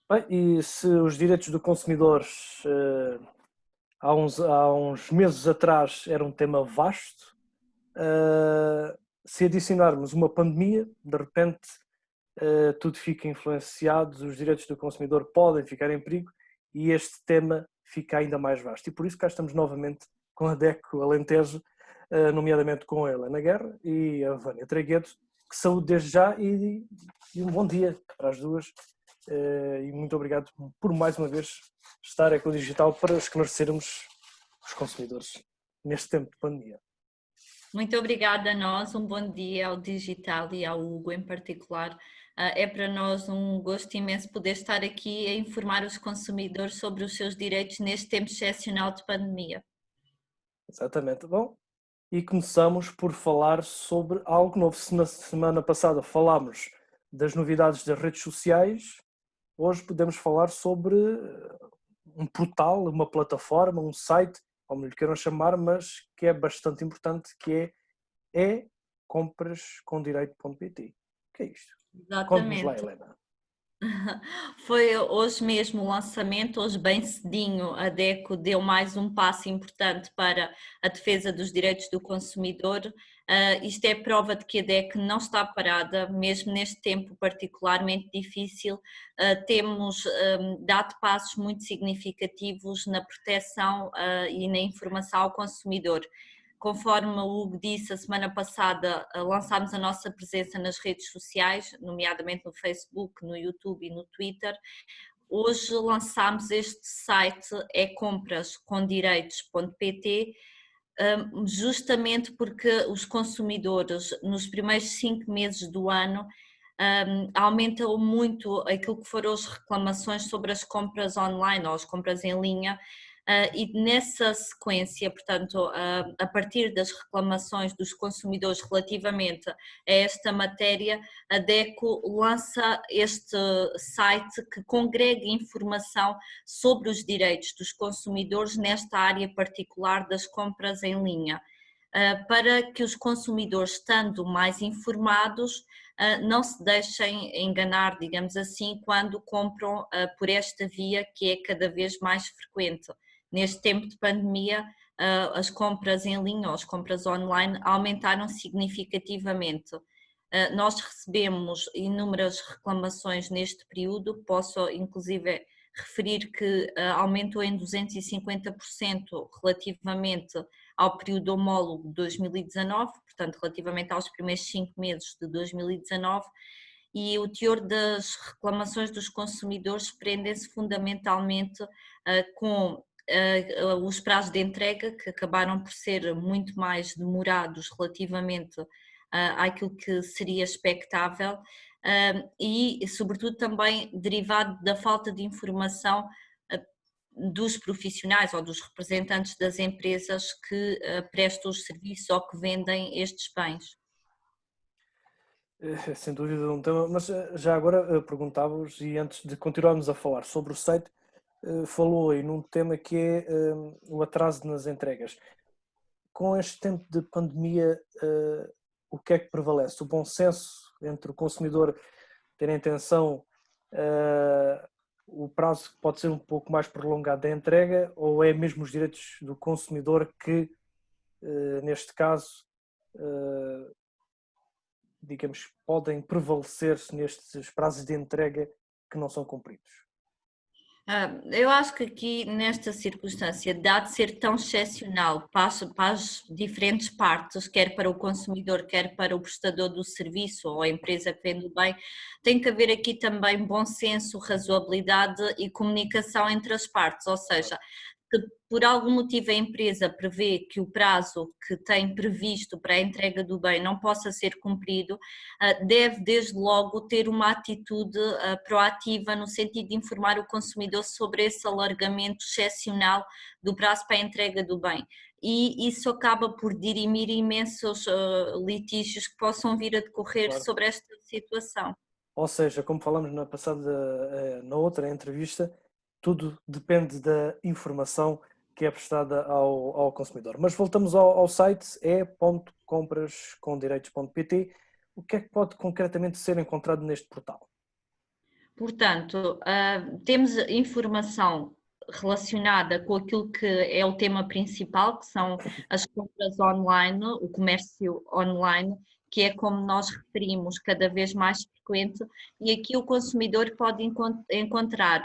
Bem, e se os direitos do consumidor há uns meses atrás era um tema vasto, se adicionarmos uma pandemia, de repente tudo fica influenciado, os direitos do consumidor podem ficar em perigo e este tema fica ainda mais vasto. E por isso cá estamos novamente com a DECO Alentejo, nomeadamente com a Helena Guerra e a Vânia Treguedo, que saúde desde já e um bom dia para as duas. E muito obrigado por mais uma vez estar aqui no Digital para esclarecermos os consumidores neste tempo de pandemia. Muito obrigada a nós, um bom dia ao Digital e ao Hugo em particular. É para nós um gosto imenso poder estar aqui a informar os consumidores sobre os seus direitos neste tempo excepcional de pandemia. Exatamente. Bom, e começamos por falar sobre algo novo. Se na semana passada falámos das novidades das redes sociais, hoje podemos falar sobre um portal, uma plataforma, um site, como lhe queiram chamar, mas que é bastante importante, que é comprascomdireito.pt. O que é isto? Conte-nos lá, Exatamente. Helena. Foi hoje mesmo o lançamento, hoje bem cedinho, a DECO deu mais um passo importante para a defesa dos direitos do consumidor. Isto é prova de que a DECO não está parada, mesmo neste tempo particularmente difícil, temos dado passos muito significativos na proteção e na informação ao consumidor. Conforme o Hugo disse, a semana passada lançámos a nossa presença nas redes sociais, nomeadamente no Facebook, no YouTube e no Twitter. Hoje lançámos este site ecomprascomdireitos.pt, justamente porque os consumidores nos primeiros 5 meses do ano aumentam muito aquilo que foram as reclamações sobre as compras online ou as compras em linha. E nessa sequência, portanto, a partir das reclamações dos consumidores relativamente a esta matéria, a DECO lança este site que congrega informação sobre os direitos dos consumidores nesta área particular das compras em linha, para que os consumidores, estando mais informados, não se deixem enganar, digamos assim, quando compram por esta via que é cada vez mais frequente. Neste tempo de pandemia, as compras em linha ou as compras online aumentaram significativamente. Nós recebemos inúmeras reclamações neste período, posso inclusive referir que aumentou em 250% relativamente ao período homólogo de 2019, portanto relativamente aos primeiros 5 meses de 2019, e o teor das reclamações dos consumidores prendem-se fundamentalmente com os prazos de entrega, que acabaram por ser muito mais demorados relativamente àquilo que seria expectável, e sobretudo também derivado da falta de informação dos profissionais ou dos representantes das empresas que prestam os serviços ou que vendem estes bens. Sem dúvida um tema, mas já agora perguntava-vos, e antes de continuarmos a falar sobre o site, falou aí num tema que é o atraso nas entregas. Com este tempo de pandemia, o que é que prevalece? O bom senso entre o consumidor ter a intenção, o prazo pode ser um pouco mais prolongado da entrega, ou é mesmo os direitos do consumidor que, neste caso, digamos, podem prevalecer nestes prazos de entrega que não são cumpridos? Eu acho que aqui, nesta circunstância, dado ser tão excepcional para as diferentes partes, quer para o consumidor, quer para o prestador do serviço ou a empresa que vende o bem, tem que haver aqui também bom senso, razoabilidade e comunicação entre as partes, ou seja, que por algum motivo a empresa prevê que o prazo que tem previsto para a entrega do bem não possa ser cumprido, deve desde logo ter uma atitude proativa no sentido de informar o consumidor sobre esse alargamento excepcional do prazo para a entrega do bem. E isso acaba por dirimir imensos litígios que possam vir a decorrer Claro. sobre esta situação. Ou seja, como falamos na passada, na outra entrevista, tudo depende da informação que é prestada ao consumidor. Mas voltamos ao site e.comprascomdireitos.pt. O que é que pode concretamente ser encontrado neste portal? Portanto, temos informação relacionada com aquilo que é o tema principal, que são as compras online, o comércio online, que é como nós referimos, cada vez mais frequente, e aqui o consumidor pode encontrar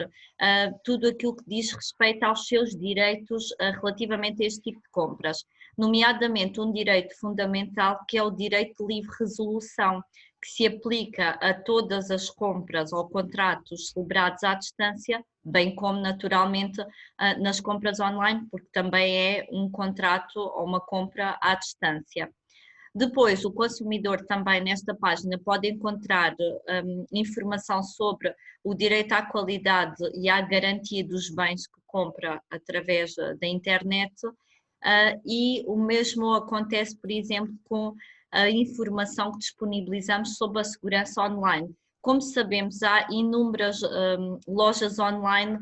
tudo aquilo que diz respeito aos seus direitos relativamente a este tipo de compras, nomeadamente um direito fundamental que é o direito de livre resolução, que se aplica a todas as compras ou contratos celebrados à distância, bem como naturalmente nas compras online, porque também é um contrato ou uma compra à distância. Depois, o consumidor também nesta página pode encontrar informação sobre o direito à qualidade e à garantia dos bens que compra através da internet, e o mesmo acontece, por exemplo, com a informação que disponibilizamos sobre a segurança online. Como sabemos, há inúmeras lojas online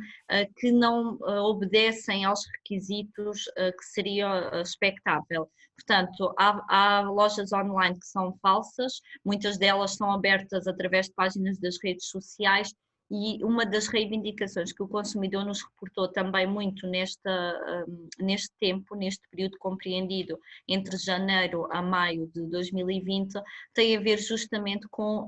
que não obedecem aos requisitos que seria expectável. Portanto, há lojas online que são falsas, muitas delas são abertas através de páginas das redes sociais, e uma das reivindicações que o consumidor nos reportou também muito neste tempo, neste período compreendido entre janeiro a maio de 2020, tem a ver justamente com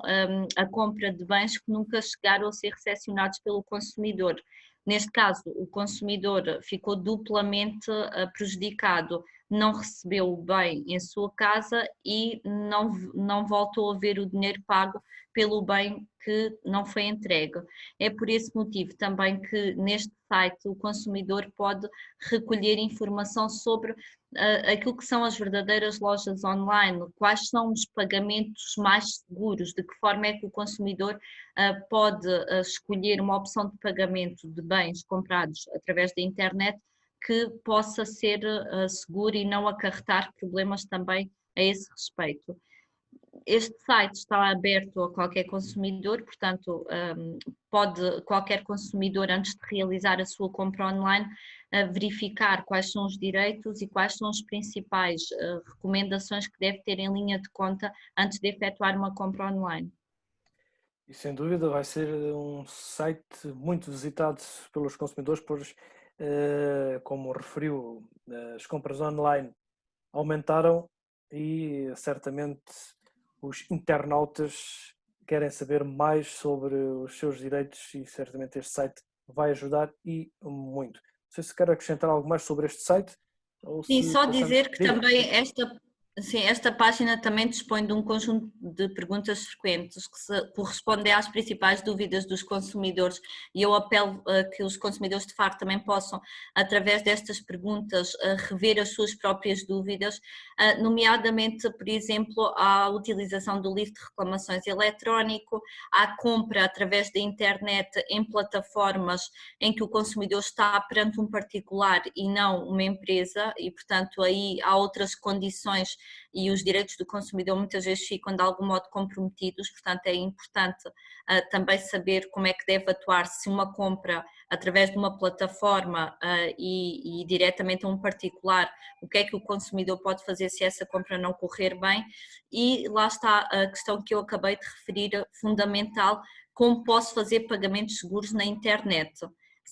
a compra de bens que nunca chegaram a ser recepcionados pelo consumidor. Neste caso, o consumidor ficou duplamente prejudicado, não recebeu o bem em sua casa e não voltou a ver o dinheiro pago pelo bem que não foi entregue. É por esse motivo também que neste site o consumidor pode recolher informação sobre aquilo que são as verdadeiras lojas online, quais são os pagamentos mais seguros, de que forma é que o consumidor pode escolher uma opção de pagamento de bens comprados através da internet que possa ser seguro e não acarretar problemas também a esse respeito. Este site está aberto a qualquer consumidor, portanto, pode qualquer consumidor, antes de realizar a sua compra online, verificar quais são os direitos e quais são as principais recomendações que deve ter em linha de conta antes de efetuar uma compra online. E sem dúvida vai ser um site muito visitado pelos consumidores, pois, como referiu, as compras online aumentaram e certamente os internautas querem saber mais sobre os seus direitos e certamente este site vai ajudar e muito. Não sei se quer acrescentar algo mais sobre este site. Ou Sim, se só passamos... dizer que também esta página também dispõe de um conjunto de perguntas frequentes que correspondem às principais dúvidas dos consumidores, e eu apelo a que os consumidores de facto também possam, através destas perguntas, rever as suas próprias dúvidas, nomeadamente, por exemplo, à utilização do livro de reclamações eletrónico, à compra através da internet em plataformas em que o consumidor está perante um particular e não uma empresa, e portanto aí há outras condições e os direitos do consumidor muitas vezes ficam de algum modo comprometidos, portanto é importante também saber como é que deve atuar se uma compra através de uma plataforma e diretamente a um particular, o que é que o consumidor pode fazer se essa compra não correr bem. E lá está a questão que eu acabei de referir, fundamental: como posso fazer pagamentos seguros na internet.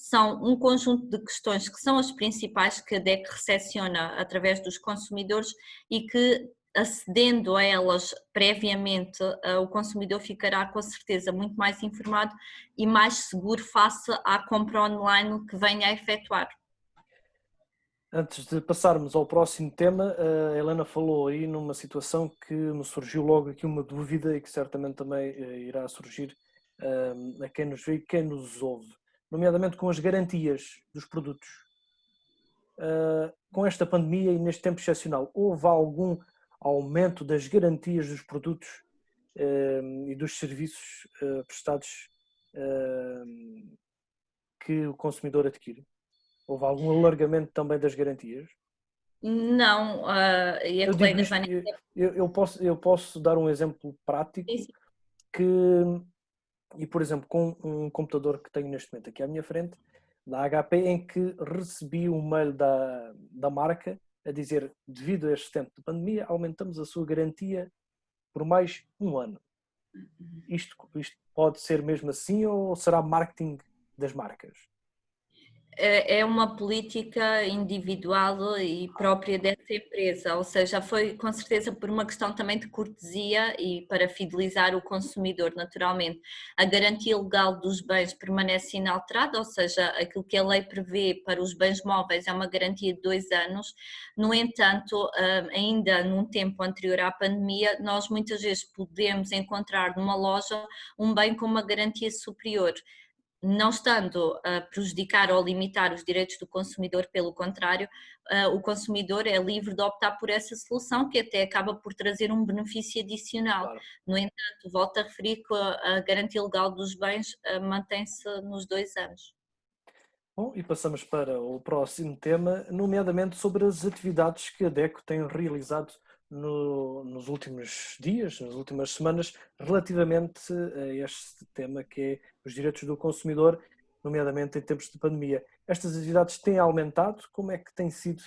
São um conjunto de questões que são as principais que a DEC recepciona através dos consumidores e que, acedendo a elas previamente, o consumidor ficará com certeza muito mais informado e mais seguro face à compra online que venha a efetuar. Antes de passarmos ao próximo tema, a Helena falou aí numa situação que me surgiu logo aqui uma dúvida e que certamente também irá surgir a quem nos vê e quem nos ouve, nomeadamente com as garantias dos produtos. Com esta pandemia e neste tempo excepcional, houve algum aumento das garantias dos produtos e dos serviços prestados que o consumidor adquire? Houve algum alargamento também das garantias? Não, e a Eu digo colega isto, Joana... eu posso dar um exemplo prático que, e por exemplo, com um computador que tenho neste momento aqui à minha frente, da HP, em que recebi um mail da marca a dizer: devido a este tempo de pandemia, aumentamos a sua garantia por mais um ano. Isto pode ser mesmo assim ou será marketing das marcas? É uma política individual e própria dessa empresa, ou seja, foi com certeza por uma questão também de cortesia e para fidelizar o consumidor, naturalmente. A garantia legal dos bens permanece inalterada, ou seja, aquilo que a lei prevê para os bens móveis é uma garantia de 2 anos. No entanto, ainda num tempo anterior à pandemia, nós muitas vezes podemos encontrar numa loja um bem com uma garantia superior, não estando a prejudicar ou limitar os direitos do consumidor, pelo contrário, o consumidor é livre de optar por essa solução, que até acaba por trazer um benefício adicional. Claro. No entanto, volto a referir que a garantia legal dos bens mantém-se nos 2 anos. Bom, e passamos para o próximo tema, nomeadamente sobre as atividades que a DECO tem realizado nos últimos dias, nas últimas semanas, relativamente a este tema que é os direitos do consumidor, nomeadamente em tempos de pandemia. Estas atividades têm aumentado? Como é que tem sido,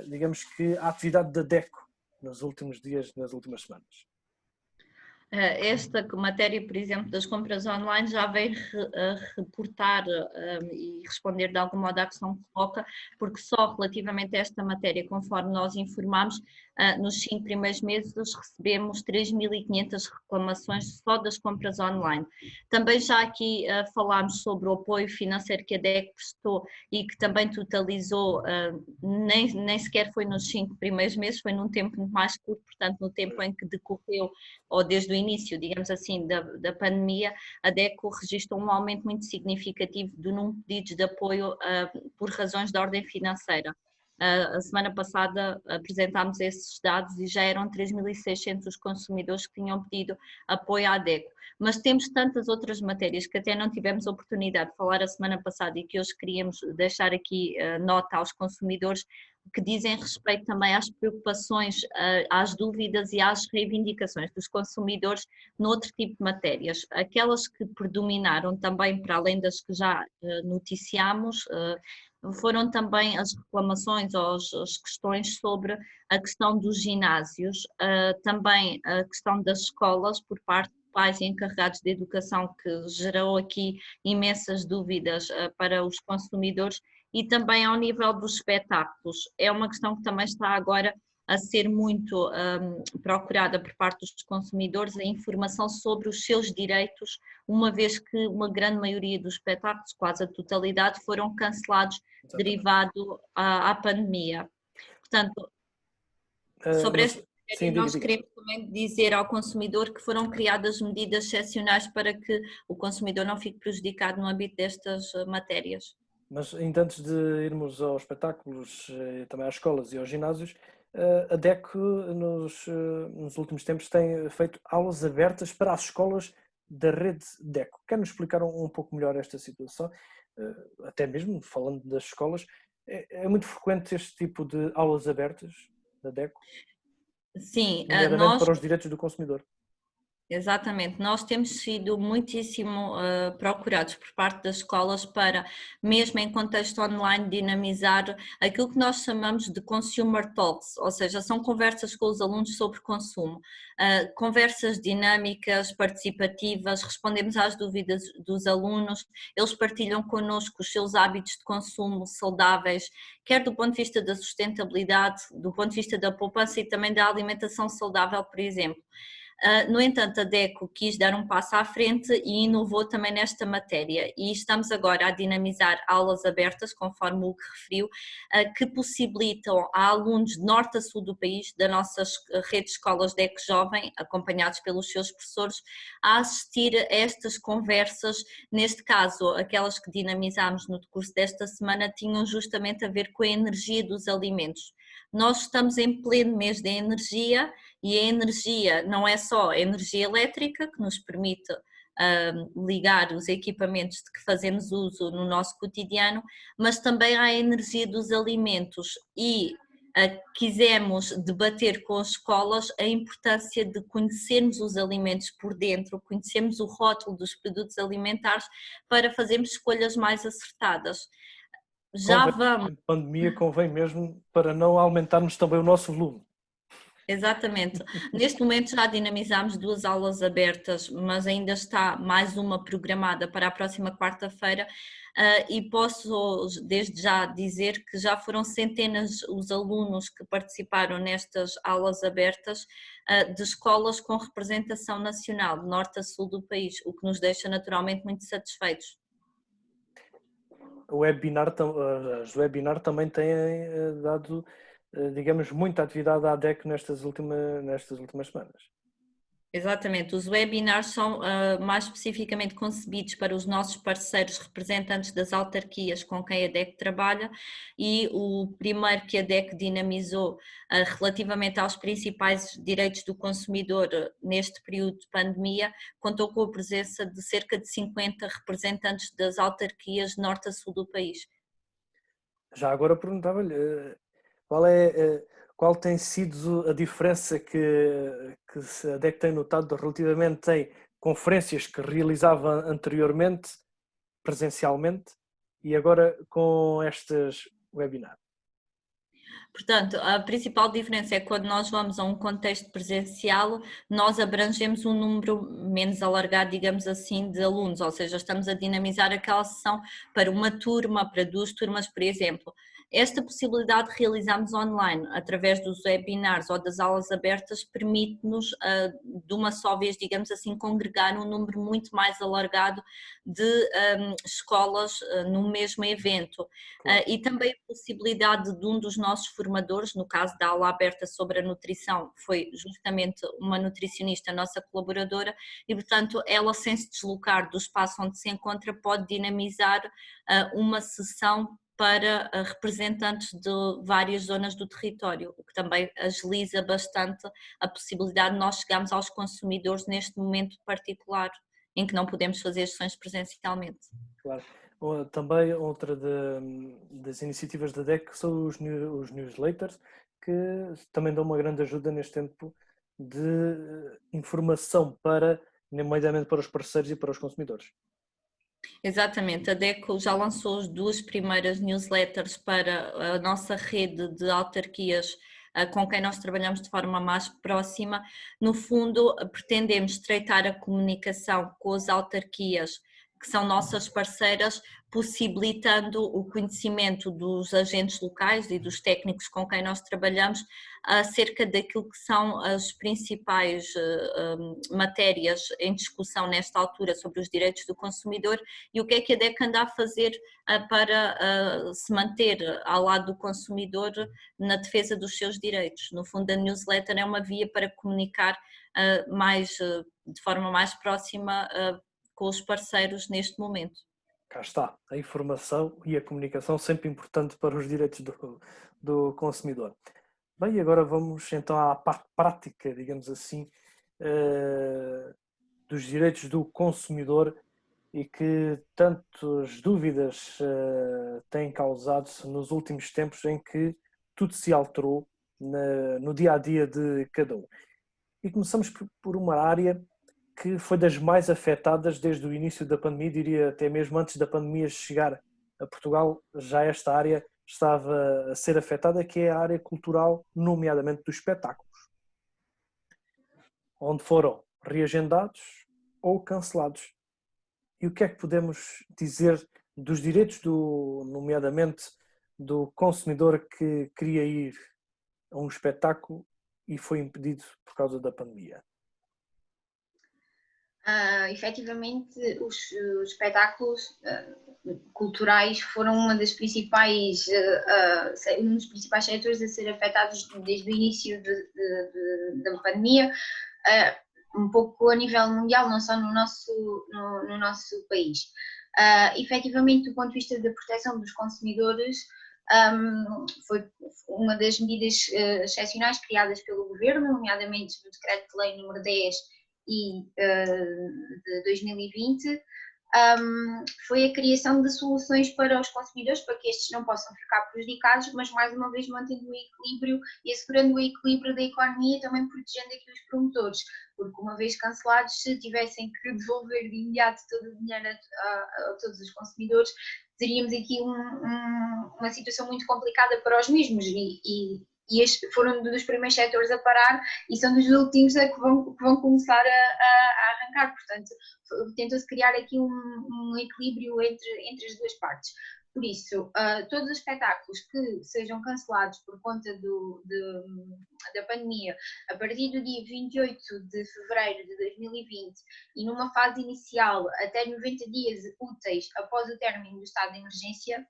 digamos que, a atividade da DECO nos últimos dias, nas últimas semanas? Esta matéria, por exemplo, das compras online já vem reportar e responder de algum modo à questão que coloca, porque só relativamente a esta matéria, conforme nós informamos, nos 5 primeiros meses recebemos 3.500 reclamações só das compras online. Também já aqui falámos sobre o apoio financeiro que a DEC prestou e que também totalizou, nem sequer foi nos 5 primeiros meses, foi num tempo muito mais curto, portanto no tempo em que decorreu, ou desde o início, digamos assim, da pandemia, a DECO registrou um aumento muito significativo do número de pedidos de apoio por razões de ordem financeira. A semana passada apresentámos esses dados e já eram 3.600 os consumidores que tinham pedido apoio à DECO. Mas temos tantas outras matérias que até não tivemos oportunidade de falar a semana passada e que hoje queríamos deixar aqui nota aos consumidores, que dizem respeito também às preocupações, às dúvidas e às reivindicações dos consumidores noutro tipo de matérias. Aquelas que predominaram também, para além das que já noticiámos, foram também as reclamações ou as questões sobre a questão dos ginásios, também a questão das escolas por parte de pais e encarregados de educação, que gerou aqui imensas dúvidas para os consumidores, e também ao nível dos espetáculos. É uma questão que também está agora a ser muito procurada por parte dos consumidores, a informação sobre os seus direitos, uma vez que uma grande maioria dos espetáculos, quase a totalidade, foram cancelados. Exatamente. Derivado à pandemia. Portanto, sobre esta matéria, nós queremos também dizer ao consumidor que foram criadas medidas excepcionais para que o consumidor não fique prejudicado no âmbito destas matérias. Mas ainda antes de irmos aos espetáculos, também às escolas e aos ginásios, a DECO nos últimos tempos tem feito aulas abertas para as escolas da rede DECO. Quer-nos explicar um pouco melhor esta situação? Até mesmo falando das escolas, é muito frequente este tipo de aulas abertas da DECO? Sim, nomeadamente para os direitos do consumidor. Exatamente, nós temos sido muitíssimo procurados por parte das escolas para, mesmo em contexto online, dinamizar aquilo que nós chamamos de consumer talks, ou seja, são conversas com os alunos sobre consumo, conversas dinâmicas, participativas, respondemos às dúvidas dos alunos, eles partilham connosco os seus hábitos de consumo saudáveis, quer do ponto de vista da sustentabilidade, do ponto de vista da poupança e também da alimentação saudável, por exemplo. No entanto, a DECO quis dar um passo à frente e inovou também nesta matéria, e estamos agora a dinamizar aulas abertas, conforme o que referiu, que possibilitam a alunos de norte a sul do país, da nossa rede de escolas DECO Jovem, acompanhados pelos seus professores, a assistir a estas conversas. Neste caso, aquelas que dinamizámos no decurso desta semana tinham justamente a ver com a energia dos alimentos. Nós estamos em pleno mês da energia, e a energia não é só a energia elétrica que nos permite ligar os equipamentos de que fazemos uso no nosso cotidiano, mas também há a energia dos alimentos, e quisemos debater com as escolas a importância de conhecermos os alimentos por dentro, conhecermos o rótulo dos produtos alimentares para fazermos escolhas mais acertadas. Já vamos. A pandemia convém mesmo para não aumentarmos também o nosso volume. Exatamente. Neste momento já dinamizámos 2 aulas abertas, mas ainda está mais uma programada para a próxima quarta-feira, e posso desde já dizer que já foram centenas os alunos que participaram nestas aulas abertas, de escolas com representação nacional, de norte a sul do país, o que nos deixa naturalmente muito satisfeitos. As webinars também têm dado, digamos, muita atividade à DEC nestas últimas semanas. Exatamente, os webinars são mais especificamente concebidos para os nossos parceiros representantes das autarquias com quem a DEC trabalha, e o primeiro que a DEC dinamizou relativamente aos principais direitos do consumidor neste período de pandemia contou com a presença de cerca de 50 representantes das autarquias de norte a sul do país. Já agora perguntava-lhe qual tem sido a diferença que a DEC tem notado relativamente a conferências que realizava anteriormente, presencialmente, e agora com estes webinars. Portanto, a principal diferença é que quando nós vamos a um contexto presencial, nós abrangemos um número menos alargado, digamos assim, de alunos, ou seja, estamos a dinamizar aquela sessão para uma turma, para 2 turmas, por exemplo. Esta possibilidade de realizarmos online, através dos webinars ou das aulas abertas, permite-nos, de uma só vez, digamos assim, congregar um número muito mais alargado de escolas no mesmo evento. Claro. E também a possibilidade de um dos nossos formadores, no caso da aula aberta sobre a nutrição, foi justamente uma nutricionista, nossa colaboradora, e portanto ela, sem se deslocar do espaço onde se encontra, pode dinamizar uma sessão para representantes de várias zonas do território, o que também agiliza bastante a possibilidade de nós chegarmos aos consumidores neste momento particular, em que não podemos fazer as sessões presencialmente. Claro. Também outra das iniciativas da DEC são os newsletters, que também dão uma grande ajuda neste tempo de informação nomeadamente para os parceiros e para os consumidores. Exatamente, a DECO já lançou as 2 primeiras newsletters para a nossa rede de autarquias com quem nós trabalhamos de forma mais próxima. No fundo, pretendemos estreitar a comunicação com as autarquias que são nossas parceiras, possibilitando o conhecimento dos agentes locais e dos técnicos com quem nós trabalhamos acerca daquilo que são as principais matérias em discussão nesta altura sobre os direitos do consumidor e o que é que a DEC anda a fazer para se manter ao lado do consumidor na defesa dos seus direitos. No fundo, a newsletter é uma via para comunicar de forma mais próxima com os parceiros neste momento. Cá está, a informação e a comunicação sempre importante para os direitos do consumidor. Bem, agora vamos então à parte prática, digamos assim, dos direitos do consumidor e que tantas dúvidas têm causado nos últimos tempos em que tudo se alterou no dia a dia de cada um. E começamos por uma área que foi das mais afetadas desde o início da pandemia, diria até mesmo antes da pandemia chegar a Portugal, já esta área estava a ser afetada, que é a área cultural, nomeadamente dos espetáculos, onde foram reagendados ou cancelados. E o que é que podemos dizer dos direitos, nomeadamente do consumidor que queria ir a um espetáculo e foi impedido por causa da pandemia? Efetivamente, os espetáculos culturais foram um dos principais setores a ser afetados desde o início da pandemia, um pouco a nível mundial, não só no nosso país. Efetivamente, do ponto de vista da proteção dos consumidores, foi uma das medidas excepcionais criadas pelo Governo, nomeadamente no Decreto-Lei número 10 de 2020, foi a criação de soluções para os consumidores, para que estes não possam ficar prejudicados, mas mais uma vez mantendo o equilíbrio e assegurando o equilíbrio da economia e também protegendo aqui os promotores, porque uma vez cancelados, se tivessem que devolver de imediato todo o dinheiro a todos os consumidores, teríamos aqui uma situação muito complicada para os mesmos e foram dos primeiros setores a parar e são dos últimos que vão começar a arrancar. Portanto, tentou-se criar aqui um equilíbrio entre as duas partes. Por isso, todos os espetáculos que sejam cancelados por conta da pandemia a partir do dia 28 de fevereiro de 2020 e numa fase inicial até 90 dias úteis após o término do estado de emergência,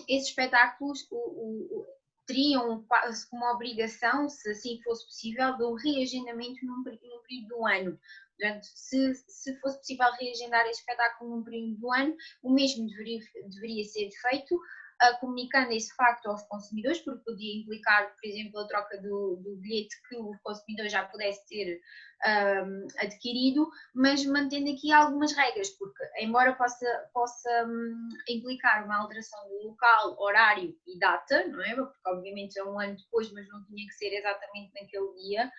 esses espetáculos teriam quase como obrigação, se assim fosse possível, de um reagendamento num período do ano. Portanto, se fosse possível reagendar este espetáculo num período do ano, o mesmo deveria ser feito, comunicando esse facto aos consumidores, porque podia implicar, por exemplo, a troca do bilhete que o consumidor já pudesse ter adquirido, mas mantendo aqui algumas regras, porque embora possa implicar uma alteração do local, horário e data, não é? Porque obviamente é um ano depois, mas não tinha que ser exatamente naquele dia,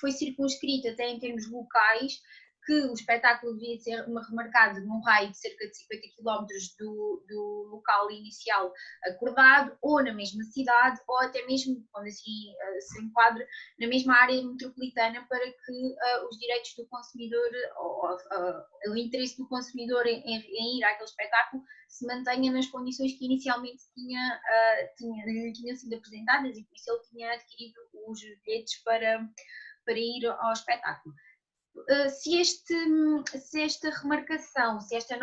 foi circunscrito até em termos locais que o espetáculo devia ser remarcado num raio de cerca de 50 km do local inicial acordado, ou na mesma cidade, ou até mesmo, quando assim se enquadra, na mesma área metropolitana, para que os direitos do consumidor, o interesse do consumidor em ir àquele espetáculo se mantenha nas condições que inicialmente tinham sido apresentadas e por isso ele tinha adquirido os bilhetes para ir ao espetáculo. Se esta remarcação, se este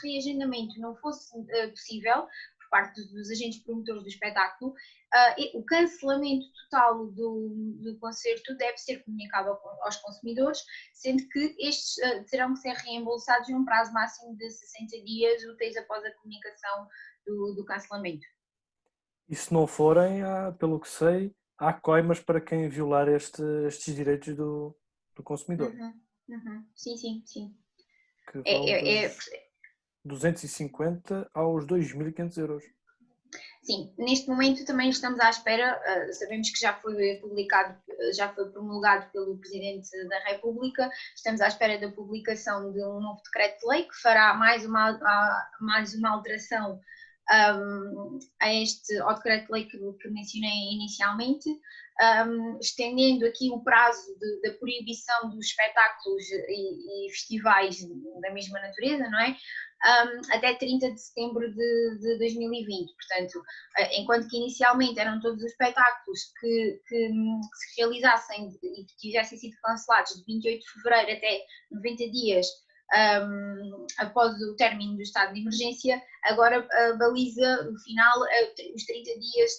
reagendamento não fosse possível por parte dos agentes promotores do espetáculo, o cancelamento total do concerto deve ser comunicado aos consumidores, sendo que estes terão que ser reembolsados num prazo máximo de 60 dias úteis após a comunicação do cancelamento. E se não forem, pelo que sei, há coimas para quem violar estes direitos do consumidor. Sim. Que vão dos 250 aos 2.500 euros. Sim, neste momento também estamos à espera, sabemos que já foi promulgado pelo Presidente da República, estamos à espera da publicação de um novo decreto-lei que fará mais uma alteração ao decreto-lei que mencionei inicialmente, estendendo aqui o prazo da proibição dos espetáculos e festivais da mesma natureza, não é? Até 30 de setembro de 2020. Portanto, enquanto que inicialmente eram todos os espetáculos que se realizassem e que tivessem sido cancelados de 28 de fevereiro até 90 dias após o término do estado de emergência, agora baliza no final os 30 dias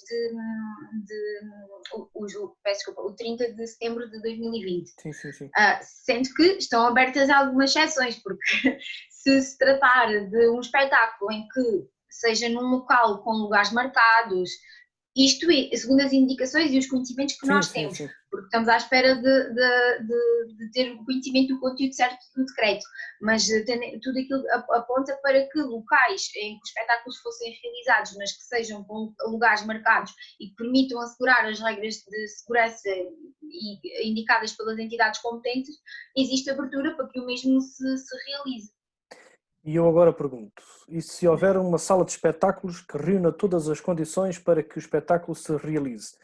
o 30 de setembro de 2020. Sim. Sendo que estão abertas algumas exceções, porque se tratar de um espetáculo em que seja num local com lugares marcados, isto é, segundo as indicações e os conhecimentos que nós temos, porque estamos à espera de ter o conhecimento do conteúdo certo do decreto, mas tudo aquilo aponta para que locais em que os espetáculos fossem realizados, mas que sejam com lugares marcados e que permitam assegurar as regras de segurança indicadas pelas entidades competentes, existe abertura para que o mesmo se realize. E eu agora pergunto, e se houver uma sala de espetáculos que reúna todas as condições para que o espetáculo se realize,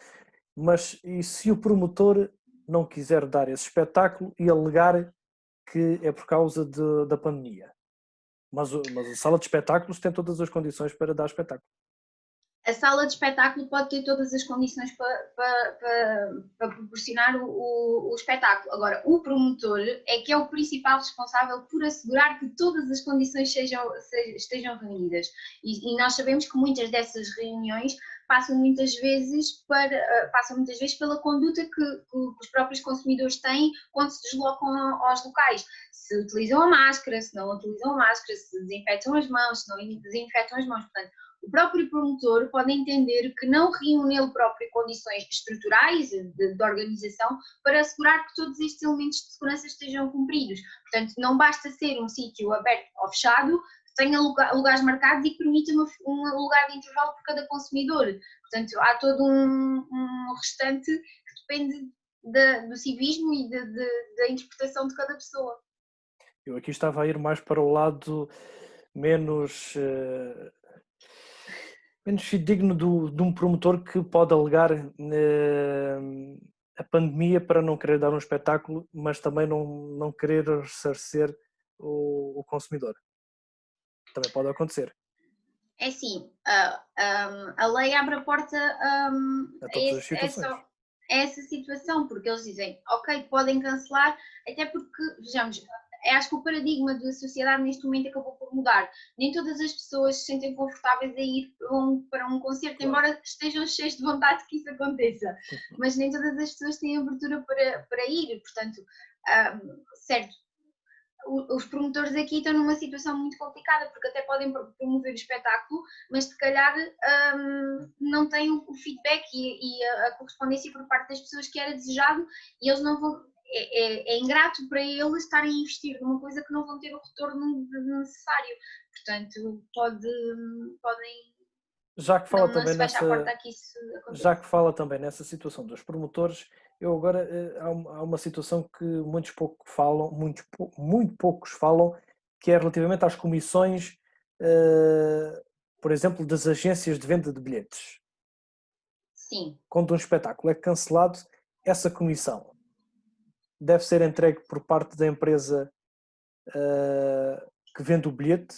mas e se o promotor não quiser dar esse espetáculo e alegar que é por causa da pandemia? Mas a sala de espetáculos tem todas as condições para dar espetáculo. A sala de espetáculo pode ter todas as condições para proporcionar o espetáculo. Agora, o promotor é que é o principal responsável por assegurar que todas as condições estejam reunidas. E nós sabemos que muitas dessas reuniões passam muitas vezes pela conduta que os próprios consumidores têm quando se deslocam aos locais. Se utilizam a máscara, se não utilizam a máscara, se desinfetam as mãos, se não desinfetam as mãos. Portanto, o próprio promotor pode entender que não reúne ele próprio condições estruturais de organização para assegurar que todos estes elementos de segurança estejam cumpridos. Portanto, não basta ser um sítio aberto ou fechado, que tenha lugares marcados e que permita um lugar de intervalo por cada consumidor. Portanto, há todo um restante que depende do civismo e da interpretação de cada pessoa. Eu aqui estava a ir mais para o lado menos Menos fidedigno de um promotor que pode alegar a pandemia para não querer dar um espetáculo, mas também não querer ressarcir o consumidor. Também pode acontecer. É assim, a lei abre a porta A todas as situações. a essa situação, porque eles dizem, ok, podem cancelar, até porque, vejamos, acho que o paradigma da sociedade neste momento acabou por mudar. Nem todas as pessoas se sentem confortáveis a ir para um concerto, Claro. embora estejam cheios de vontade que isso aconteça, mas nem todas as pessoas têm abertura para ir, portanto, certo, os promotores aqui estão numa situação muito complicada, porque até podem promover o espetáculo, mas se calhar não têm o feedback e a correspondência por parte das pessoas que era desejado, e eles não vão. É ingrato para eles estarem a investir numa coisa que não vão ter o retorno necessário. Portanto, podem. Já que fala Não também se fecha a porta a que isso aconteça. Já que fala também nessa situação dos promotores, eu agora há uma situação que muito poucos falam, que é relativamente às comissões, por exemplo, das agências de venda de bilhetes. Sim. Quando um espetáculo é cancelado, essa comissão deve ser entregue por parte da empresa que vende o bilhete.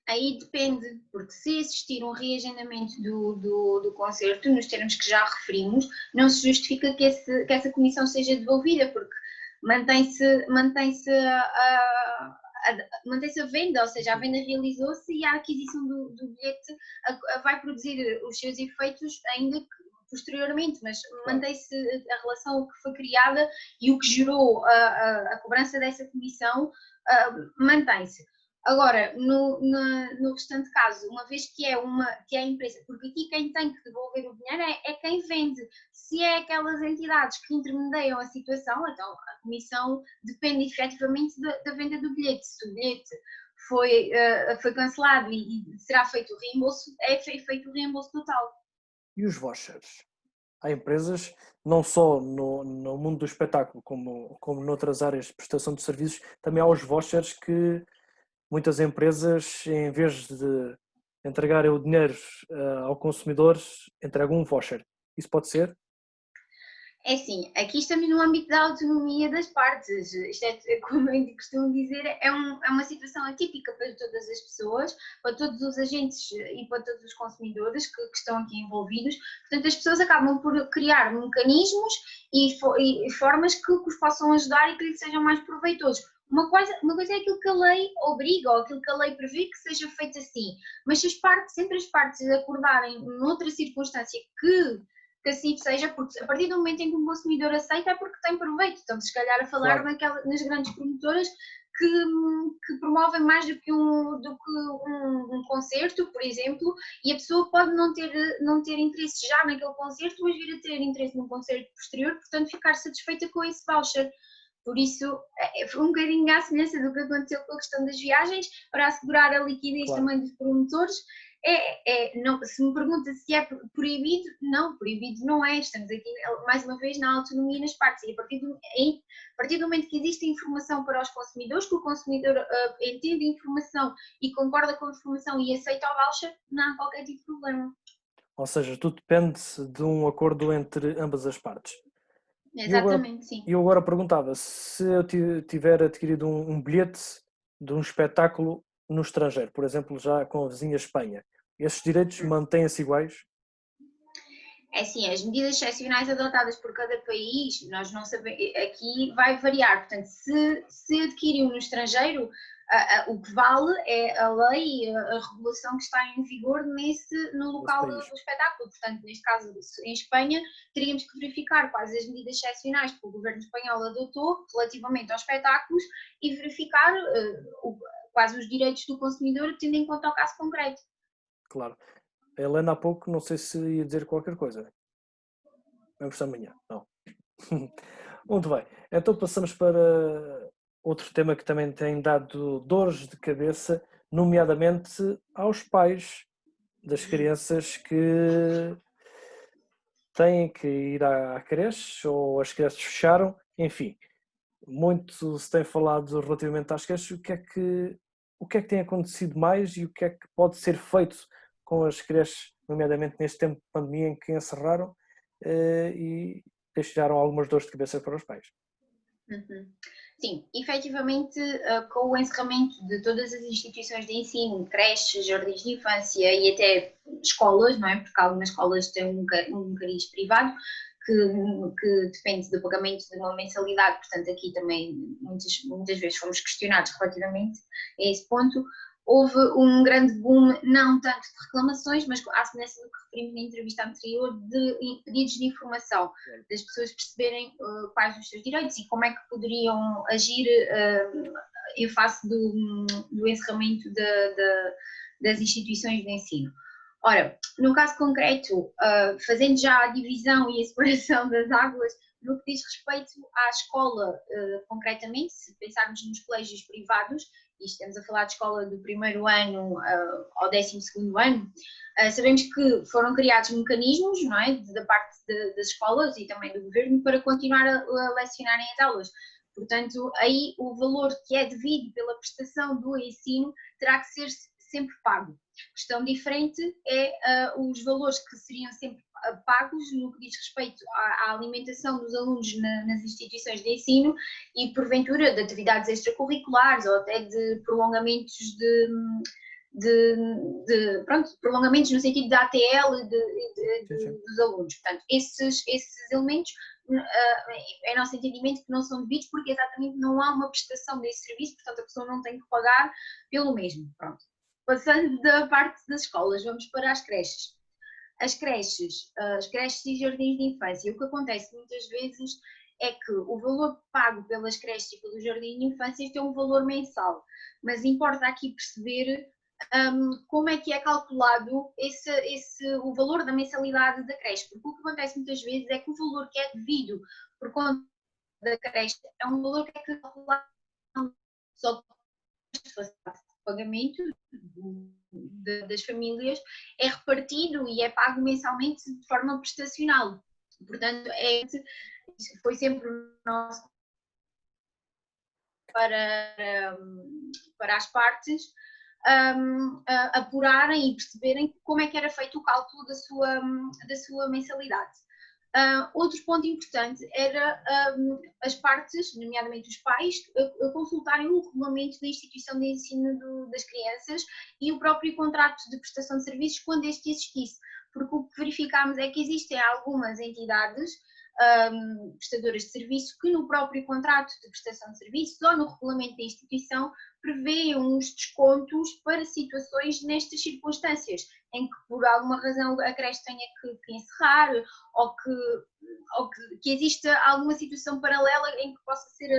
Aí depende, porque se existir um reagendamento do concerto, nos termos que já referimos, não se justifica que essa comissão seja devolvida, porque mantém-se a venda, ou seja, a venda realizou-se e a aquisição do bilhete vai produzir os seus efeitos ainda posteriormente, mas mantém-se a relação que foi criada e o que gerou a cobrança dessa comissão mantém-se. Agora, no restante caso, uma vez que é a empresa, porque aqui quem tem que devolver o dinheiro é quem vende. Se é aquelas entidades que intermediam a situação, então a comissão depende efetivamente da venda do bilhete. Se o bilhete foi cancelado e será feito o reembolso, é feito o reembolso total. E os vouchers? Há empresas, não só no mundo do espetáculo, como noutras áreas de prestação de serviços, também há os vouchers que muitas empresas, em vez de entregarem o dinheiro ao consumidor, entregam um voucher. Isso pode ser? É assim, aqui estamos no âmbito da autonomia das partes. Isto é, como eu costumo dizer, é uma situação atípica para todas as pessoas, para todos os agentes e para todos os consumidores que estão aqui envolvidos. Portanto, as pessoas acabam por criar mecanismos e formas que os possam ajudar e que lhes sejam mais proveitosos. Uma coisa é aquilo que a lei obriga ou aquilo que a lei prevê que seja feito assim, mas se sempre as partes acordarem noutra circunstância que assim seja, porque a partir do momento em que um consumidor aceita é porque tem proveito. Estamos se calhar a falar nas grandes promotoras que promovem mais do que um concerto, por exemplo, e a pessoa pode não ter interesse já naquele concerto, mas vir a ter interesse num concerto posterior, portanto ficar satisfeita com esse voucher. Por isso, foi um bocadinho à semelhança do que aconteceu com a questão das viagens, para assegurar a liquidez também dos promotores. Não, se me pergunta se é proibido, não, proibido não é. Estamos aqui, mais uma vez, na autonomia nas partes. E a partir do momento que existe informação para os consumidores, que o consumidor entende a informação e concorda com a informação e aceita o voucher, não há qualquer tipo de problema. Ou seja, tudo depende de um acordo entre ambas as partes. Exatamente, sim. Eu agora perguntava, se eu tiver adquirido um bilhete de um espetáculo no estrangeiro, por exemplo, já com a vizinha Espanha, esses direitos mantêm-se iguais? É assim, as medidas excepcionais adotadas por cada país, nós não sabemos, aqui vai variar. Portanto, se adquiriu no estrangeiro, o que vale é a lei e a regulação que está em vigor no local do espetáculo. Portanto, neste caso, em Espanha, teríamos que verificar quais as medidas excepcionais que o governo espanhol adotou relativamente aos espetáculos e verificar quais os direitos do consumidor, tendo em conta o caso concreto. Claro. A Helena há pouco, não sei se ia dizer qualquer coisa. Vamos amanhã, não. Muito bem. Então passamos para outro tema que também tem dado dores de cabeça, nomeadamente aos pais das crianças que têm que ir à creche ou as creches fecharam, enfim. Muito se tem falado relativamente às creches, o que é que tem acontecido mais e o que é que pode ser feito com as creches, nomeadamente neste tempo de pandemia em que encerraram e deixaram algumas dores de cabeça para os pais. Sim, efetivamente, com o encerramento de todas as instituições de ensino, creches, jardins de infância e até escolas, não é? Porque algumas escolas têm um cariz privado que depende do pagamento de uma mensalidade, portanto aqui também muitas vezes fomos questionados relativamente a esse ponto. Houve um grande boom, não tanto de reclamações, mas à semelhança do que referimos na entrevista anterior, de pedidos de informação, das pessoas perceberem quais os seus direitos e como é que poderiam agir em face do encerramento das instituições de ensino. Ora, no caso concreto, fazendo já a divisão e a separação das águas, no que diz respeito à escola concretamente, se pensarmos nos colégios privados, e estamos a falar de escola do primeiro ano ao 12º ano, sabemos que foram criados mecanismos, não é, da parte das escolas e também do governo para continuar a lecionarem as aulas. Portanto, aí o valor que é devido pela prestação do ensino terá que ser sempre pago. Questão diferente é os valores que seriam sempre pagos no que diz respeito à alimentação dos alunos nas instituições de ensino e, porventura, de atividades extracurriculares ou até de prolongamentos prolongamentos no sentido da ATL dos alunos. Portanto, esses elementos, é nosso entendimento que não são devidos porque exatamente não há uma prestação desse serviço, portanto a pessoa não tem que pagar pelo mesmo. Pronto. Passando da parte das escolas, vamos para as creches. As creches e jardins de infância, o que acontece muitas vezes é que o valor pago pelas creches e pelo jardim de infância tem um valor mensal, mas importa aqui perceber como é que é calculado o valor da mensalidade da creche, porque o que acontece muitas vezes é que o valor que é devido por conta da creche é um valor que é calculado só de pagamento das famílias, é repartido e é pago mensalmente de forma prestacional. Portanto, foi sempre o nosso para as partes apurarem e perceberem como é que era feito o cálculo da sua mensalidade. Outro ponto importante era as partes, nomeadamente os pais, consultarem o regulamento da instituição de ensino das crianças e o próprio contrato de prestação de serviços quando este existisse, porque o que verificámos é que existem algumas entidades prestadoras de serviço que no próprio contrato de prestação de serviços ou no regulamento da instituição prevêem uns descontos para situações nestas circunstâncias, em que por alguma razão a creche tenha que encerrar ou que exista alguma situação paralela em que possa ser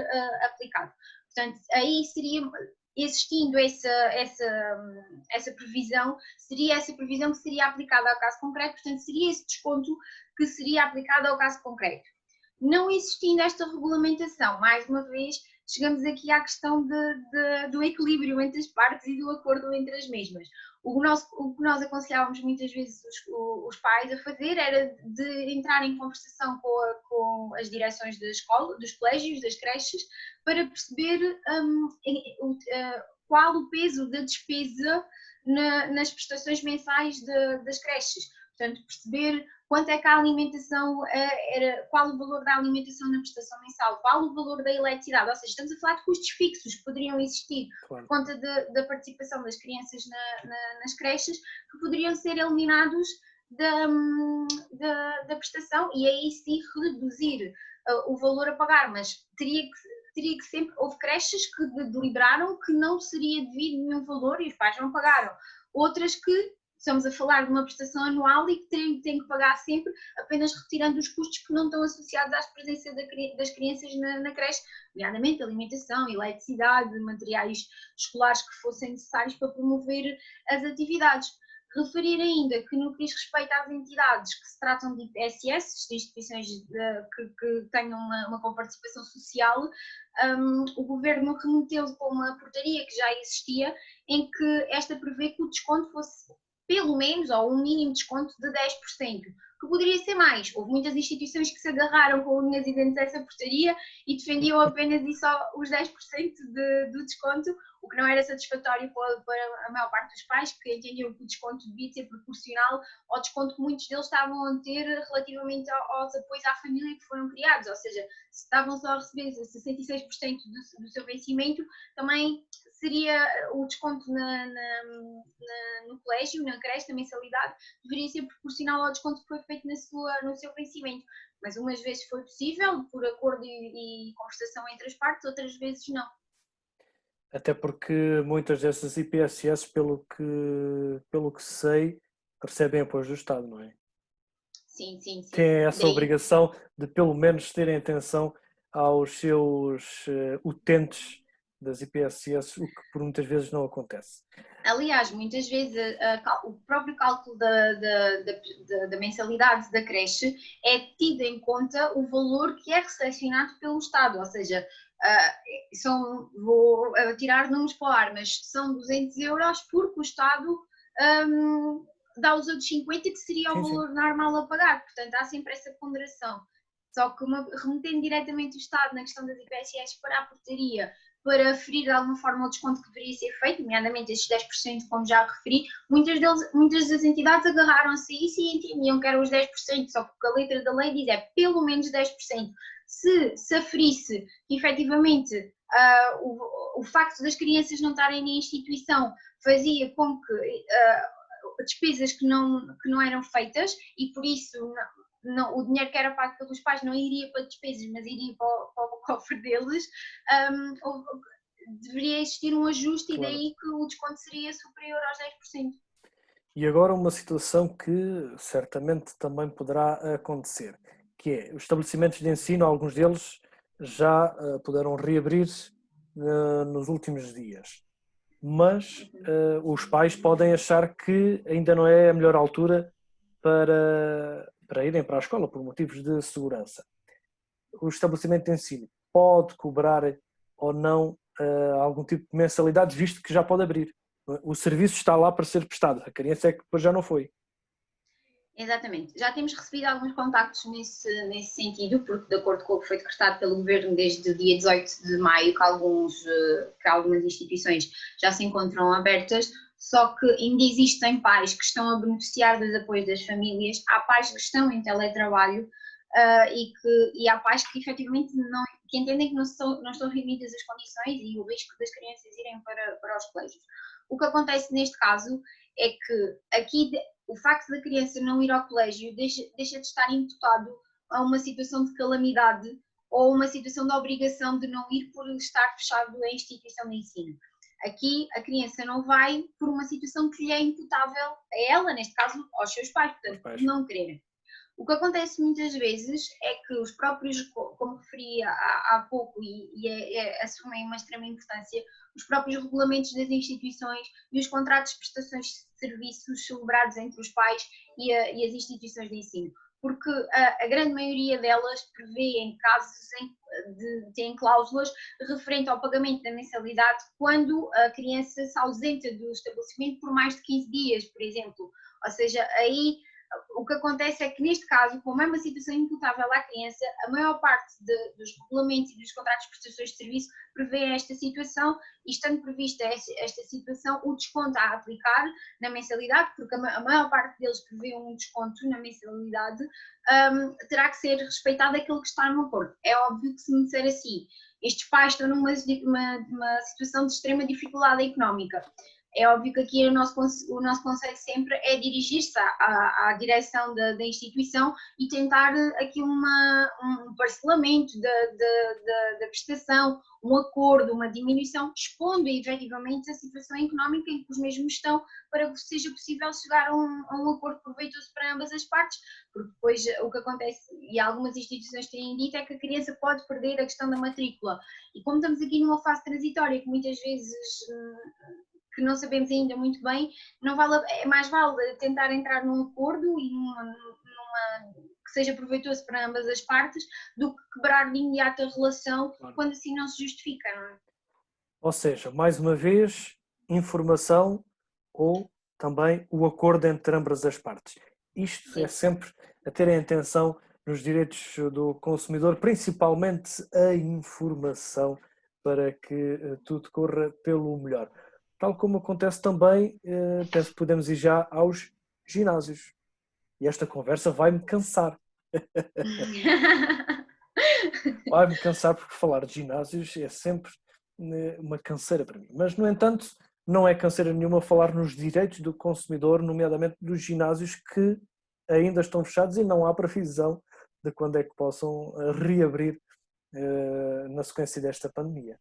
aplicado. Portanto, aí seria, existindo essa previsão, seria essa previsão que seria aplicada ao caso concreto, portanto seria esse desconto que seria aplicado ao caso concreto. Não existindo esta regulamentação, mais uma vez, chegamos aqui à questão do equilíbrio entre as partes e do acordo entre as mesmas. O que nós aconselhávamos muitas vezes os pais a fazer era de entrar em conversação com as direções da escola, dos colégios, das creches, para perceber qual o peso da despesa nas prestações mensais das creches. Portanto, perceber quanto é que a alimentação qual o valor da alimentação na prestação mensal, qual o valor da eletricidade, ou seja, estamos a falar de custos fixos que poderiam existir por conta da participação das crianças nas creches, que poderiam ser eliminados da prestação e aí sim reduzir o valor a pagar, mas teria que sempre, houve creches que deliberaram que não seria devido nenhum valor e os pais não pagaram, outras que estamos a falar de uma prestação anual e que têm que pagar sempre, apenas retirando os custos que não estão associados à presença das crianças na creche, nomeadamente alimentação, eletricidade, materiais escolares que fossem necessários para promover as atividades. Referir ainda que no que diz respeito às entidades que se tratam de IPSS, de instituições que tenham uma comparticipação social, o Governo remeteu com uma portaria que já existia, em que esta prevê que o desconto fosse pelo menos, ou um mínimo desconto de 10%. que poderia ser mais. Houve muitas instituições que se agarraram com unhas e dentes a essa portaria e defendiam apenas e só os 10% do desconto, o que não era satisfatório para a maior parte dos pais, que entendiam que o desconto devia ser proporcional ao desconto que muitos deles estavam a ter relativamente aos apoios à família que foram criados, ou seja, se estavam só a receber 66% do seu vencimento, também seria o desconto no colégio, na creche, na mensalidade, deveria ser proporcional ao desconto que foi feito no seu vencimento. Mas umas vezes foi possível, por acordo e conversação entre as partes, outras vezes não. Até porque muitas dessas IPSS, pelo que sei, recebem apoio do Estado, não é? Sim. Têm essa obrigação de pelo menos terem atenção aos seus utentes das IPSS, o que por muitas vezes não acontece. Aliás, muitas vezes o próprio cálculo da mensalidade da creche é tido em conta o valor que é recepcionado pelo Estado, ou seja, vou tirar números para o ar, mas são 200 euros porque o Estado dá os outros 50 que seria o valor normal a pagar, portanto há sempre essa ponderação. Só que remetendo diretamente o Estado na questão das IPSS para a portaria, para ferir de alguma forma o desconto que deveria ser feito, nomeadamente esses 10%, como já referi, muitas das entidades agarraram-se a isso e entendiam que eram os 10%, só porque a letra da lei diz é pelo menos 10%. Se aferisse que efetivamente o facto das crianças não estarem na instituição fazia com que despesas que não eram feitas e por isso o dinheiro que era pago pelos pais não iria para despesas, mas iria para o cofre deles, deveria existir um ajuste. Claro. E daí que o desconto seria superior aos 10%. E agora uma situação que certamente também poderá acontecer, que é os estabelecimentos de ensino, alguns deles já puderam reabrir nos últimos dias, mas os pais podem achar que ainda não é a melhor altura para irem para a escola por motivos de segurança. O estabelecimento de ensino pode cobrar ou não algum tipo de mensalidade, visto que já pode abrir. O serviço está lá para ser prestado, a criança é que depois já não foi. Exatamente. Já temos recebido alguns contactos nesse sentido, porque de acordo com o que foi decretado pelo Governo desde o dia 18 de maio, que algumas instituições já se encontram abertas, só que ainda existem pais que estão a beneficiar dos apoios das famílias, há pais que estão em teletrabalho e há pais que efetivamente que entendem que não estão reunidas as condições e o risco das crianças irem para os colégios. O que acontece neste caso é que aqui o facto da criança não ir ao colégio deixa de estar imputado a uma situação de calamidade ou uma situação de obrigação de não ir por estar fechado a instituição de ensino. Aqui a criança não vai por uma situação que lhe é imputável a ela, neste caso aos seus pais, portanto, por não querer. O que acontece muitas vezes é que os próprios, como referi há pouco e assumem uma extrema importância, os próprios regulamentos das instituições e os contratos de prestações de serviços celebrados entre os pais e as instituições de ensino. Porque a grande maioria delas prevê em casos tem cláusulas referente ao pagamento da mensalidade quando a criança se ausenta do estabelecimento por mais de 15 dias, por exemplo. Ou seja, aí o que acontece é que neste caso, como é uma situação imputável à criança, a maior parte dos regulamentos e dos contratos de prestações de serviço prevê esta situação e estando prevista esta situação, o desconto a aplicar na mensalidade, porque a maior parte deles prevê um desconto na mensalidade, terá que ser respeitado aquilo que está no acordo. É óbvio que se me disser assim, estes pais estão numa situação de extrema dificuldade económica, é óbvio que aqui o nosso conselho sempre é dirigir-se à direção da instituição e tentar aqui um parcelamento da prestação, um acordo, uma diminuição, expondo efetivamente a situação económica em que os mesmos estão para que seja possível chegar a um acordo proveitoso para ambas as partes, porque depois o que acontece, e algumas instituições têm dito, é que a criança pode perder a questão da matrícula. E como estamos aqui numa fase transitória que muitas vezes que não sabemos ainda muito bem, é mais vale tentar entrar num acordo e que seja proveitoso para ambas as partes do que quebrar de imediato a relação, claro, quando assim não se justifica, não é? Ou seja, mais uma vez, informação ou também o acordo entre ambas as partes. isto é sempre a terem atenção nos direitos do consumidor, principalmente a informação, para que tudo corra pelo melhor. Tal como acontece também, penso que podemos ir já aos ginásios. E esta conversa vai-me cansar. Vai-me cansar porque falar de ginásios é sempre uma canseira para mim. Mas, no entanto, não é canseira nenhuma falar nos direitos do consumidor, nomeadamente dos ginásios que ainda estão fechados e não há previsão de quando é que possam reabrir na sequência desta pandemia.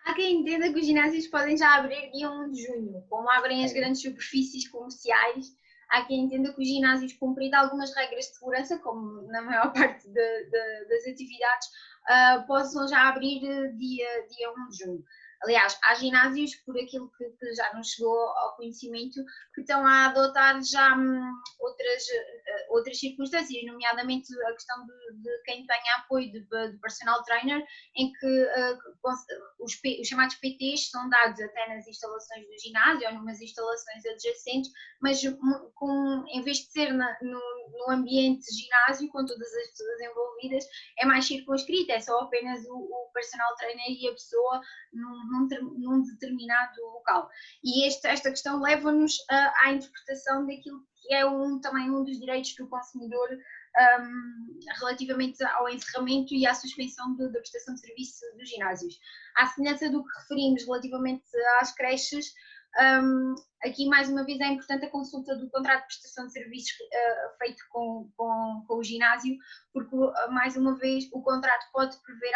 Há quem entenda que os ginásios podem já abrir dia 1 de junho, como abrem as grandes superfícies comerciais. Há quem entenda que os ginásios, cumprindo algumas regras de segurança, como na maior parte das atividades, possam já abrir dia 1 de junho. Aliás, há ginásios, por aquilo que já nos chegou ao conhecimento, que estão a adotar já outras circunstâncias, nomeadamente a questão de quem tenha apoio de personal trainer, em que os chamados PTs são dados até nas instalações do ginásio ou numas instalações adjacentes, mas em vez de ser no ambiente ginásio, com todas as pessoas envolvidas, é mais circunscrito, é só apenas o personal trainer e a pessoa num determinado local. E esta questão leva-nos à interpretação daquilo que é também um dos direitos do consumidor relativamente ao encerramento e à suspensão da prestação de serviço dos ginásios. À semelhança do que referimos relativamente às creches, aqui mais uma vez é importante a consulta do contrato de prestação de serviços feito com o ginásio, porque mais uma vez o contrato pode prever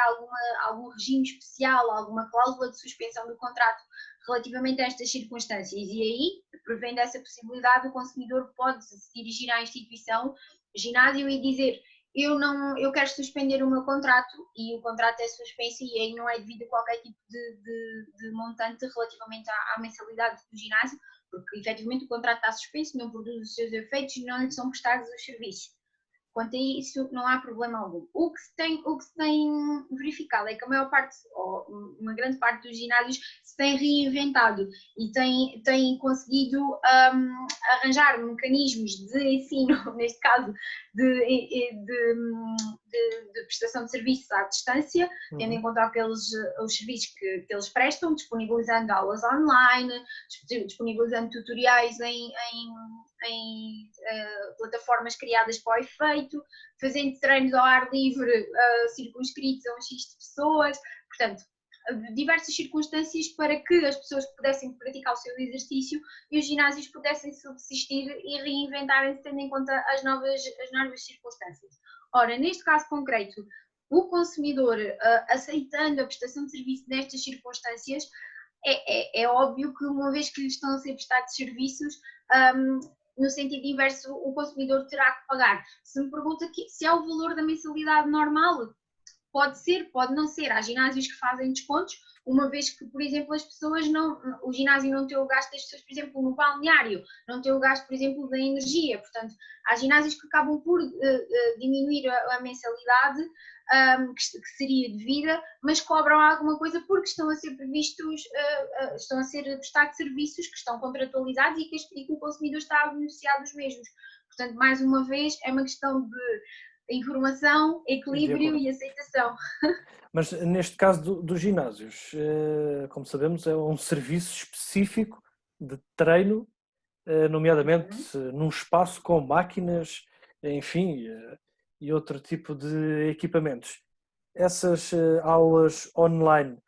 algum regime especial, alguma cláusula de suspensão do contrato relativamente a estas circunstâncias, e aí, prevendo essa possibilidade, o consumidor pode se dirigir à instituição, ginásio, e dizer: eu quero suspender o meu contrato, e o contrato é suspenso e aí não é devido a qualquer tipo de montante relativamente à mensalidade do ginásio, porque efetivamente o contrato está suspenso, não produz os seus efeitos e não lhe são prestados os serviços. Quanto a isso, não há problema algum. O que se tem verificado é que a maior parte, ou uma grande parte dos ginásios, se tem reinventado e tem conseguido arranjar mecanismos de ensino, neste caso, de prestação de serviços à distância, tendo em conta os serviços que eles prestam, disponibilizando aulas online, disponibilizando tutoriais em plataformas criadas para o efeito, fazendo treinos ao ar livre circunscritos a um X de pessoas, portanto, diversas circunstâncias para que as pessoas pudessem praticar o seu exercício e os ginásios pudessem subsistir e reinventarem-se tendo em conta as novas circunstâncias. Ora, neste caso concreto, o consumidor aceitando a prestação de serviço nestas circunstâncias, é óbvio que uma vez que lhe estão a ser prestados serviços, no sentido inverso, o consumidor terá que pagar. Se me pergunta se é o valor da mensalidade normal, pode ser, pode não ser. Há ginásios que fazem descontos, uma vez que, por exemplo, as pessoas o ginásio não tem o gasto das pessoas, por exemplo, no balneário, não tem o gasto, por exemplo, da energia. Portanto, há ginásios que acabam por diminuir a mensalidade que seria devida, mas cobram alguma coisa porque estão a ser previstos, estão a ser prestados serviços que estão contratualizados e que o consumidor está a beneficiar dos mesmos. Portanto, mais uma vez, é uma questão de informação, equilíbrio e aceitação. Mas neste caso dos ginásios, como sabemos, é um serviço específico de treino, nomeadamente num espaço com máquinas, enfim, e outro tipo de equipamentos. Essas aulas online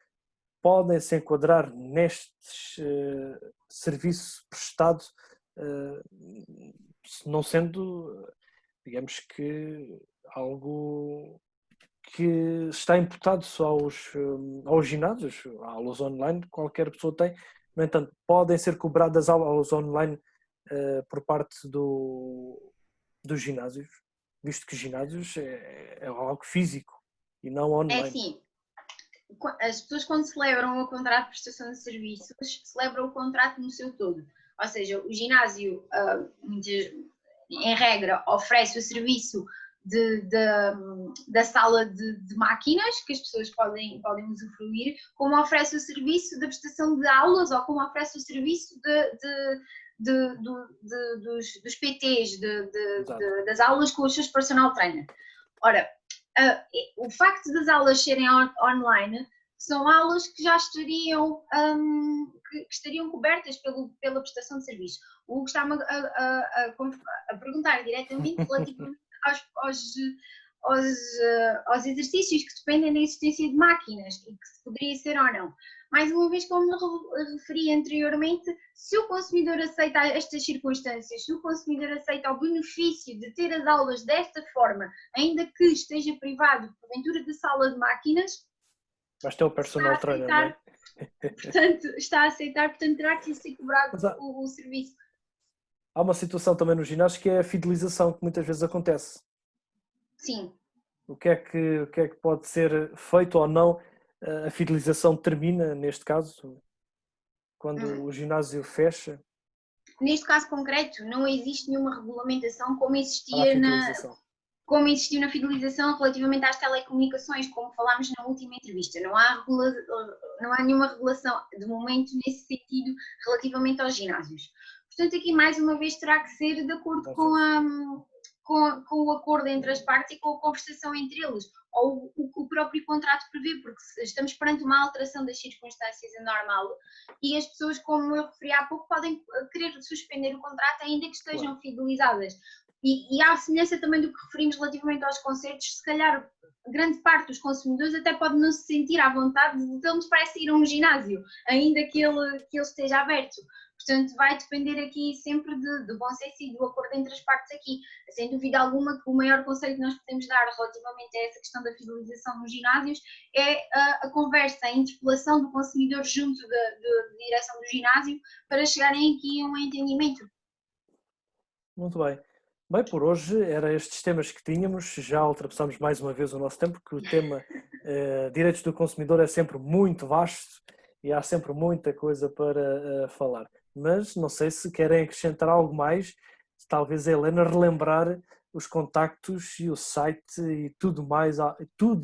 podem se enquadrar neste serviço prestado, não sendo, digamos que, algo que está imputado só aos ginásios. Aulas online qualquer pessoa tem, no entanto, podem ser cobradas aulas online por parte dos ginásios, visto que ginásios é algo físico e não online. É assim, as pessoas quando celebram o contrato de prestação de serviços, celebram o contrato no seu todo. Ou seja, o ginásio, em regra, oferece o serviço da sala de máquinas que as pessoas podem usufruir, como oferece o serviço da prestação de aulas ou como oferece o serviço dos PTs, das aulas com os seus personal trainer. Ora, o facto das aulas serem online são aulas que já estariam, que estariam cobertas pela prestação de serviço. O Hugo está-me a perguntar diretamente relativamente aos exercícios que dependem da existência de máquinas e que se poderia ser ou não. Mais uma vez, como referi anteriormente, se o consumidor aceita estas circunstâncias, se o consumidor aceita o benefício de ter as aulas desta forma, ainda que esteja privado, porventura, da sala de máquinas, mas tem o personal trainer, não é? Portanto, está a aceitar, portanto terá que ser cobrado o serviço. Há uma situação também no ginásio que é a fidelização, que muitas vezes acontece. Sim. O que é que pode ser feito ou não? A fidelização termina, neste caso, quando o ginásio fecha? Neste caso concreto, não existe nenhuma regulamentação como existiu na fidelização relativamente às telecomunicações, como falámos na última entrevista. Não há nenhuma regulação de momento nesse sentido relativamente aos ginásios. Portanto, aqui mais uma vez terá que ser de acordo com o acordo entre as partes e com a conversação entre eles, ou o próprio contrato prevê, porque estamos perante uma alteração das circunstâncias anormal e as pessoas, como eu referi há pouco, podem querer suspender o contrato ainda que estejam fidelizadas. E à semelhança também do que referimos relativamente aos concertos, se calhar grande parte dos consumidores até pode não se sentir à vontade de eles parece ir a um ginásio, ainda que ele esteja aberto. Portanto, vai depender aqui sempre do bom senso e do acordo entre as partes aqui. Sem dúvida alguma que o maior conselho que nós podemos dar relativamente a essa questão da fidelização nos ginásios é a conversa, a interpelação do consumidor junto da direção do ginásio para chegarem aqui a um entendimento. Muito bem. Bem, por hoje eram estes temas que tínhamos, já ultrapassamos mais uma vez o nosso tempo, porque o tema direitos do consumidor é sempre muito vasto e há sempre muita coisa para falar. Mas não sei se querem acrescentar algo mais, talvez a Helena relembrar os contactos e o site e tudo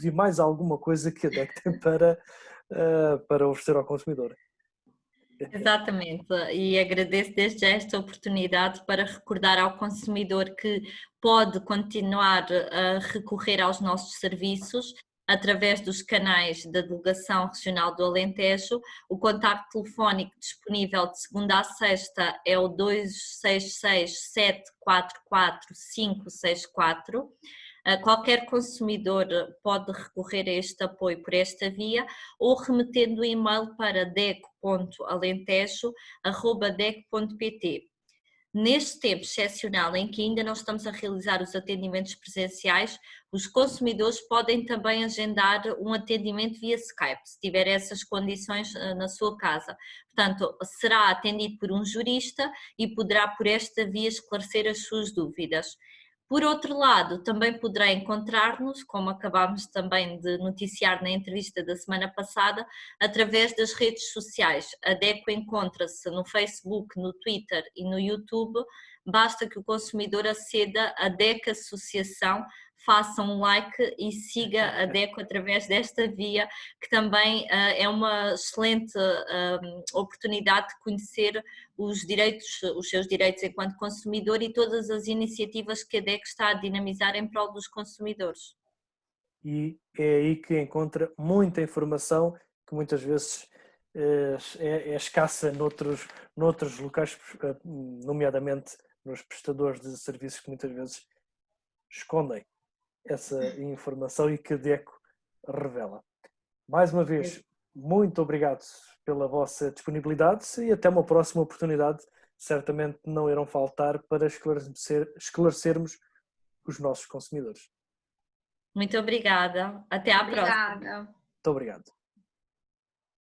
e mais alguma coisa que a DEC tem para oferecer ao consumidor. Exatamente, e agradeço desde já esta oportunidade para recordar ao consumidor que pode continuar a recorrer aos nossos serviços através dos canais da Delegação Regional do Alentejo. O contacto telefónico disponível de segunda a sexta é o 266 744 564. Qualquer consumidor pode recorrer a este apoio por esta via ou remetendo o e-mail para deco.alentejo@deco.pt. Neste tempo excepcional em que ainda não estamos a realizar os atendimentos presenciais, os consumidores podem também agendar um atendimento via Skype, se tiver essas condições na sua casa. Portanto, será atendido por um jurista e poderá por esta via esclarecer as suas dúvidas. Por outro lado, também poderá encontrar-nos, como acabámos também de noticiar na entrevista da semana passada, através das redes sociais. A DECO encontra-se no Facebook, no Twitter e no YouTube. Basta que o consumidor aceda à DECO Associação, faça um like e siga a DECO através desta via, que também é uma excelente oportunidade de conhecer os seus direitos enquanto consumidor e todas as iniciativas que a DECO está a dinamizar em prol dos consumidores. E é aí que encontra muita informação que muitas vezes é escassa noutros locais, nomeadamente nos prestadores de serviços que muitas vezes escondem essa informação e que a DECO revela. Mais uma vez, muito obrigado pela vossa disponibilidade e até uma próxima oportunidade. Certamente não irão faltar para esclarecermos os nossos consumidores. Muito obrigada. Até à próxima. Obrigada. Muito obrigado.